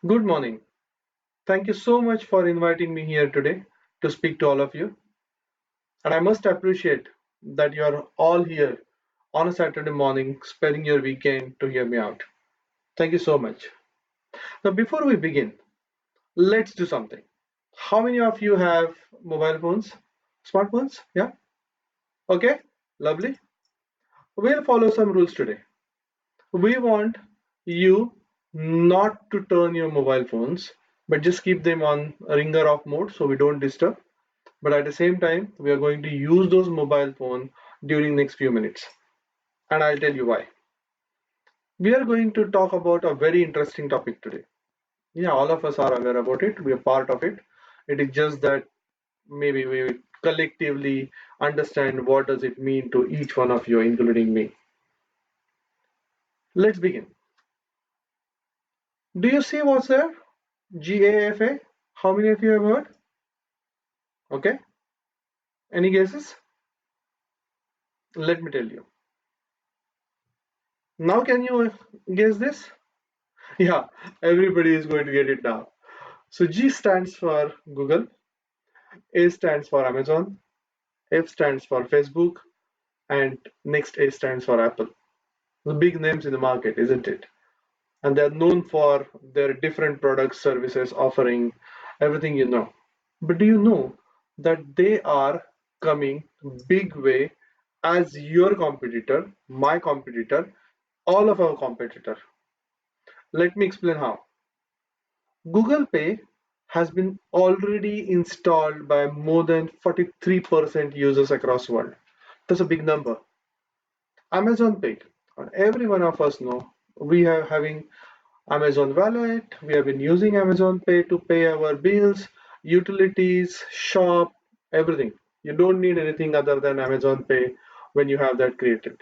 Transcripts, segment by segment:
Good morning. Thank you so much for inviting me here today to speak to all of you. And I must appreciate that you are all here on a Saturday morning, sparing your weekend to hear me out. Thank you so much. Now, before we begin, let's do something. How many of you have mobile phones? Smartphones? Yeah? Okay, lovely. We'll follow some rules today. We want you not to turn your mobile phones, but just keep them on ringer off mode so we don't disturb. But at the same time, we are going to use those mobile phone during next few minutes. And I'll tell you why. We are going to talk about a very interesting topic today. Yeah, all of us are aware about it. We are part of it. It is just that maybe we collectively understand what does it mean to each one of you, including me. Let's begin. Do you see what's there? GAFA? How many of you have heard? Okay. Any guesses? Let me tell you. Now can you guess this? Yeah, everybody is going to get it now. So G stands for Google, A stands for Amazon, F stands for Facebook, and next A stands for Apple. The big names in the market, isn't it? And they're known for their different products, services, offering everything you know. But do you know that they are coming big way as your competitor, my competitor, all of our competitor? Let me explain how. Google Pay has been already installed by more than 43% users across the world. That's a big number. Amazon Pay, every one of us know we are having Amazon Wallet. We have been using Amazon Pay to pay our bills, utilities, shop, everything. You don't need anything other than Amazon Pay when you have that created.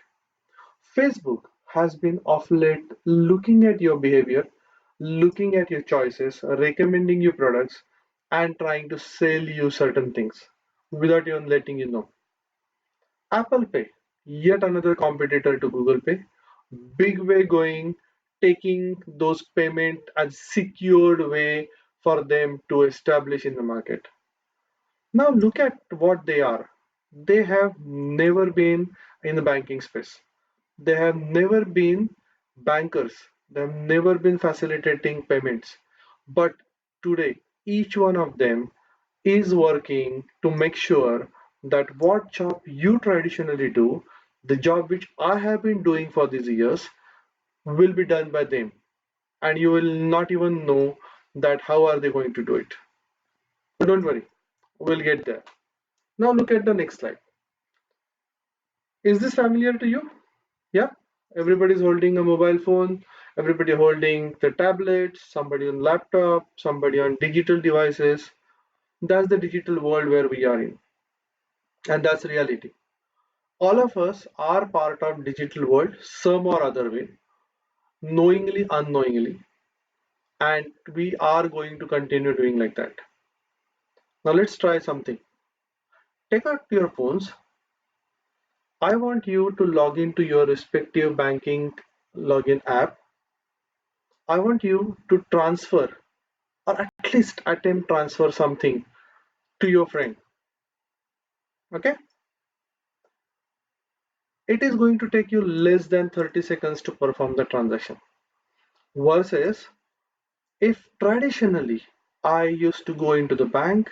Facebook has been of late looking at your behavior, looking at your choices, recommending you products, and trying to sell you certain things without even letting you know. Apple Pay, yet another competitor to Google Pay, big way going, taking those payment as secured way for them to establish in the market. Now look at what they are. They have never been in the banking space. They have never been bankers. They have never been facilitating payments. But today, each one of them is working to make sure that what job you traditionally do, the job which I have been doing for these years, will be done by them. And you will not even know that how are they going to do it. But don't worry, we'll get there. Now look at the next slide. Is this familiar to you? Yeah, everybody's holding a mobile phone, everybody holding the tablet, somebody on laptop, somebody on digital devices. That's the digital world where we are in, and that's reality. All of us are part of digital world, some or other way, knowingly, unknowingly, and we are going to continue doing like that. Now let's try something. Take out your phones. I want you to log into your respective banking login app. I want you to transfer or at least attempt transfer something to your friend. Okay, it is going to take you less than 30 seconds to perform the transaction, versus if traditionally I used to go into the bank,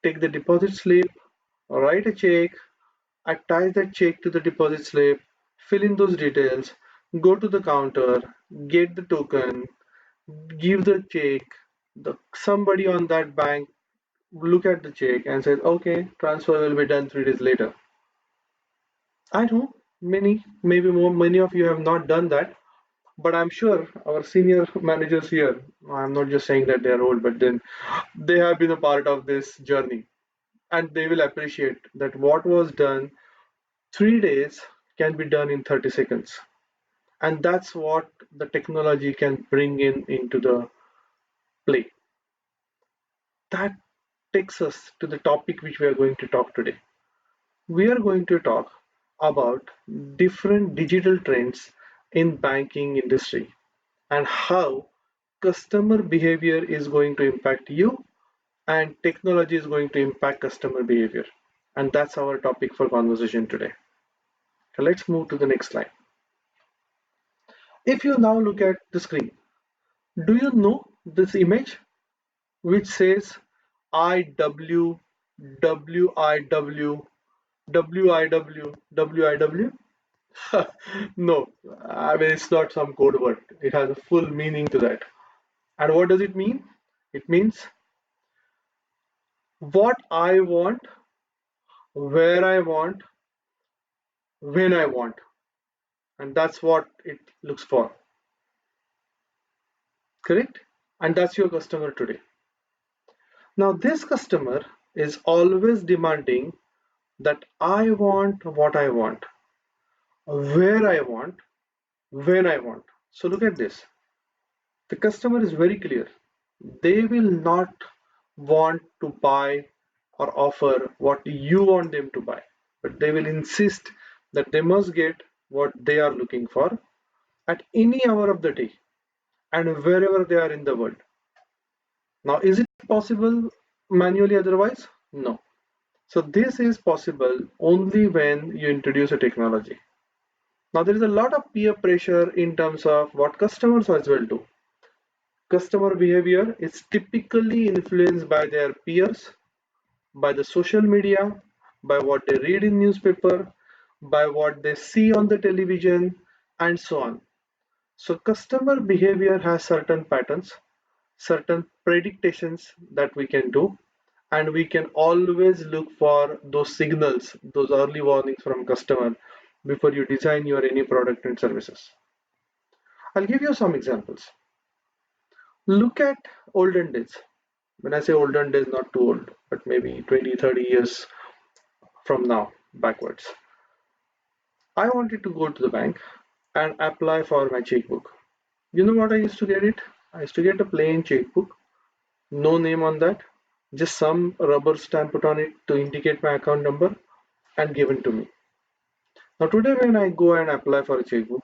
take the deposit slip, write a check, attach that check to the deposit slip, fill in those details, go to the counter, get the token, give the check, somebody on that bank look at the check and says, okay, transfer will be done 3 days later. I know maybe more, many of you have not done that, but I'm sure our senior managers here, I'm not just saying that they're old, but then they have been a part of this journey and they will appreciate that what was done 3 days can be done in 30 seconds. And that's what the technology can bring in into the play. That takes us to the topic which we are going to talk today. We are going to talk about different digital trends in banking industry and how customer behavior is going to impact you, and technology is going to impact customer behavior. And that's our topic for conversation today. So let's move to the next slide. If you now look at the screen, do you know this image which says IW, WIW, WIW, WIW? No, I mean, it's not some code word. It has a full meaning to that. And what does it mean? It means what I want, where I want, when I want. And that's what it looks for. Correct? And that's your customer today. Now, this customer is always demanding that I want what I want, where I want, when I want. So look at this. The customer is very clear. They will not want to buy or offer what you want them to buy, but they will insist that they must get what they are looking for at any hour of the day and wherever they are in the world. Now, is it possible manually otherwise? No. So this is possible only when you introduce a technology. Now, there is a lot of peer pressure in terms of what customers as well do. Customer behavior is typically influenced by their peers, by the social media, by what they read in newspaper, by what they see on the television, and so on. So customer behavior has certain patterns, certain predictions that we can do, and we can always look for those signals, those early warnings from customer before you design your any product and services. I'll give you some examples. Look at olden days. When I say olden days, not too old, but maybe 20, 30 years from now backwards. I wanted to go to the bank and apply for my checkbook. You know what I used to get it? I used to get a plain checkbook, no name on that, just some rubber stamp put on it to indicate my account number and given to me. Now today when I go and apply for a checkbook,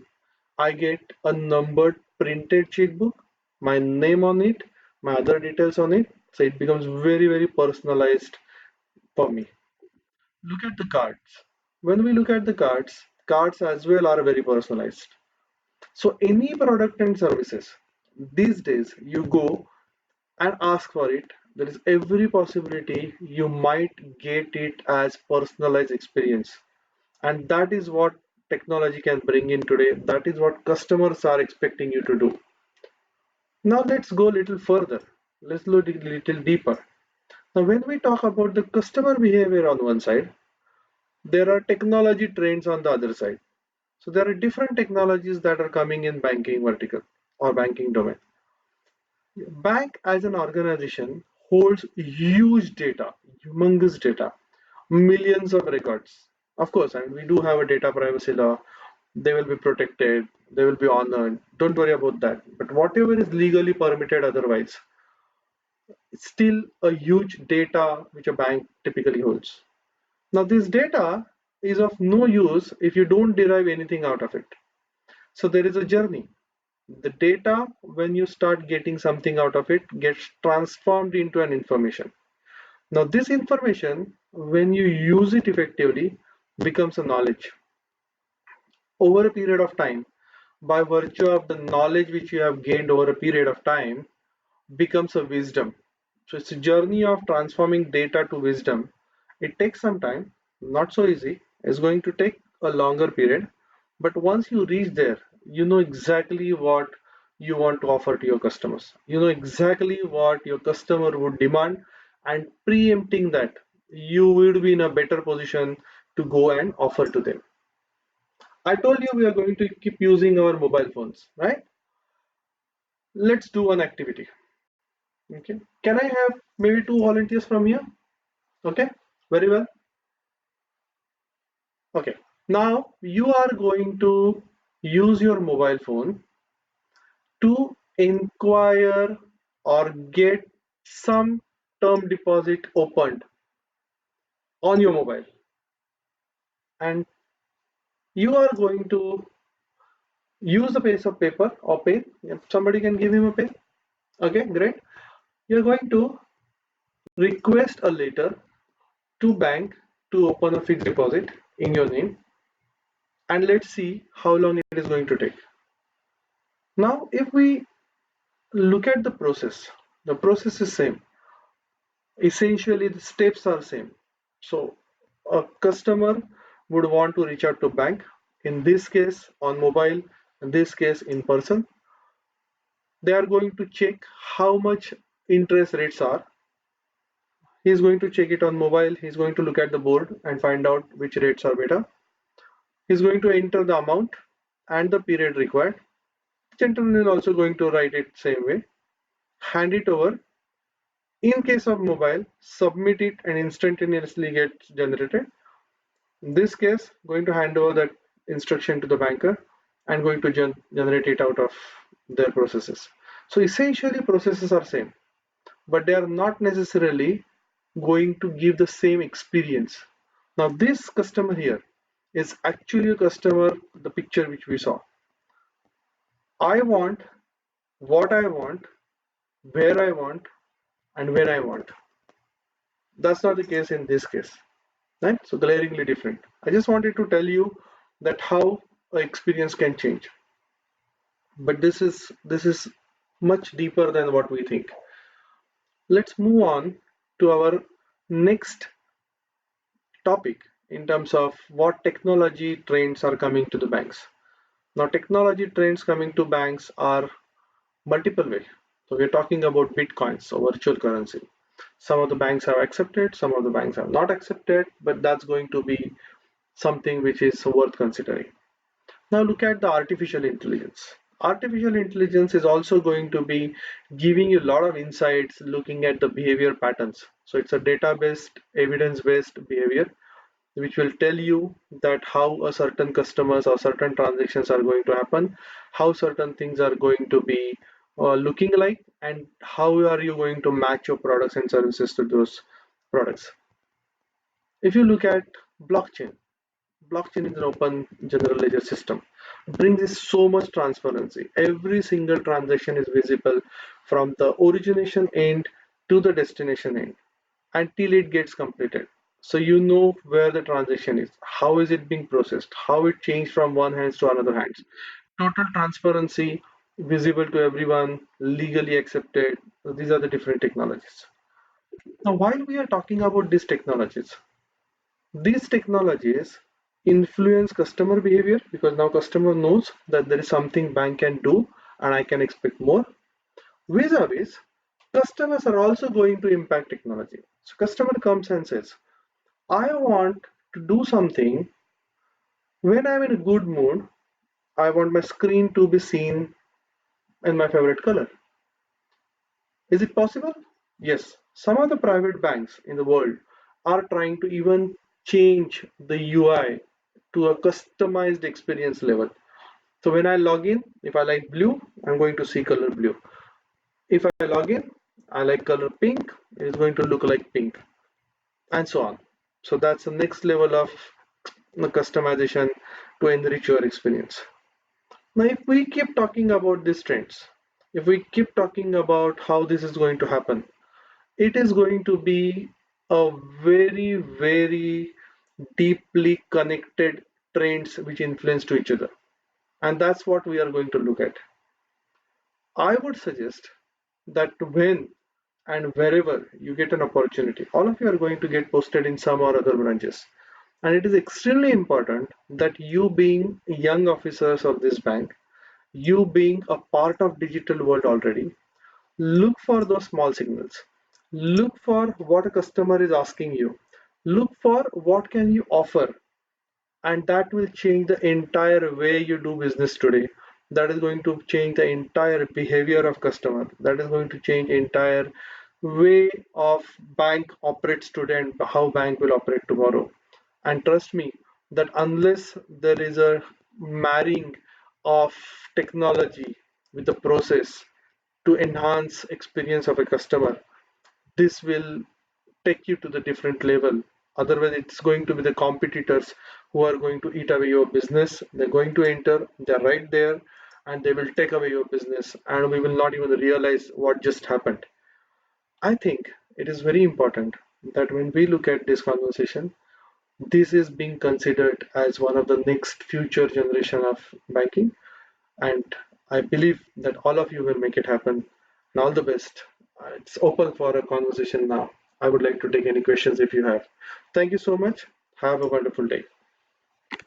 I get a numbered printed checkbook, my name on it, my other details on it. So it becomes very, very personalized for me. Look at the cards. When we look at the cards as well are very personalized. So any product and services, these days you go and ask for it, there is every possibility you might get it as personalized experience. And that is what technology can bring in today. That is what customers are expecting you to do. Now let's go a little further. Let's look a little deeper. Now when we talk about the customer behavior on one side, there are technology trends on the other side. So there are different technologies that are coming in banking vertical or banking domain. Bank as an organization holds huge data, humongous data, millions of records. Of course, and we do have a data privacy law. They will be protected, they will be honored. Don't worry about that. But whatever is legally permitted otherwise, it's still a huge data which a bank typically holds. Now, this data is of no use if you don't derive anything out of it. So there is a journey. The data, when you start getting something out of it, gets transformed into an information. Now, this information, when you use it effectively, becomes a knowledge. Over a period of time, by virtue of the knowledge which you have gained over a period of time, becomes a wisdom. So it's a journey of transforming data to wisdom. It takes some time, not so easy. It's going to take a longer period. But once you reach there, you know exactly what you want to offer to your customers. You know exactly what your customer would demand, and preempting that, you will be in a better position to go and offer to them. I told you we are going to keep using our mobile phones, right? Let's do one activity. Okay. Can I have maybe two volunteers from here? Okay. Very well. Okay. Now you are going to use your mobile phone to inquire or get some term deposit opened on your mobile, and you are going to use a piece of paper or pen. If somebody can give him a pen. Okay, great. You're going to request a letter to bank to open a fixed deposit in your name, and let's see how long it is going to take. Now, if we look at the process is same. Essentially, the steps are same. So, a customer would want to reach out to bank, in this case on mobile, in this case in person. They are going to check how much interest rates are. He's going to check it on mobile. He's going to look at the board and find out which rates are better. He's going to enter the amount and the period required. Gentleman is also going to write it same way, hand it over. In case of mobile, submit it and instantaneously gets generated. In this case, going to hand over that instruction to the banker and going to generate it out of their processes. So essentially processes are same, but they are not necessarily going to give the same experience. Now this customer here is actually a customer, the picture which we saw. I want what I want, where I want, and when I want. That's not the case in this case, right? So glaringly different. I just wanted to tell you that how experience can change, but this is much deeper than what we think. Let's move on to our next topic in terms of what technology trends are coming to the banks. Now, technology trends coming to banks are multiple ways. So we're talking about bitcoins, so virtual currency. Some of the banks have accepted, some of the banks have not accepted, but that's going to be something which is worth considering. Now look at the artificial intelligence. Artificial intelligence is also going to be giving you a lot of insights looking at the behavior patterns. So it's a data-based, evidence-based behavior which will tell you that how a certain customers or certain transactions are going to happen, how certain things are going to be looking like, and how are you going to match your products and services to those products. If you look at blockchain, blockchain is an open general ledger system. It brings us so much transparency. Every single transaction is visible from the origination end to the destination end until it gets completed. So you know where the transaction is, how is it being processed, how it changed from one hands to another hands. Total transparency, visible to everyone, legally accepted. So these are the different technologies. Now, while we are talking about these technologies influence customer behavior because now customer knows that there is something bank can do and I can expect more. Vis-a-vis, customers are also going to impact technology. So customer comes and says, I want to do something when I'm in a good mood. I want my screen to be seen in my favorite color. Is it possible? Yes. Some of the private banks in the world are trying to even change the UI to a customized experience level. So when I log in, if I like blue, I'm going to see color blue. If I log in, I like color pink, it is going to look like pink, and so on. So that's the next level of customization to enrich your experience. Now, if we keep talking about these trends, if we keep talking about how this is going to happen, it is going to be a very, very deeply connected trends which influence to each other. And that's what we are going to look at. I would suggest that when and wherever you get an opportunity, all of you are going to get posted in some or other branches. And it is extremely important that you being young officers of this bank, you being a part of digital world already, look for those small signals. Look for what a customer is asking you. Look for what can you offer, and that will change the entire way you do business today. That is going to change the entire behavior of customer. That is going to change entire way of bank operates today and how bank will operate tomorrow. And trust me that unless there is a marrying of technology with the process to enhance experience of a customer, this will take you to the different level. Otherwise it's going to be the competitors who are going to eat away your business. They're going to enter, they're right there, and they will take away your business and we will not even realize what just happened. I think it is very important that when we look at this conversation, this is being considered as one of the next future generation of banking, and I believe that all of you will make it happen. And all the best. It's open for a conversation now. I would like to take any questions if you have. Thank you so much. Have a wonderful day.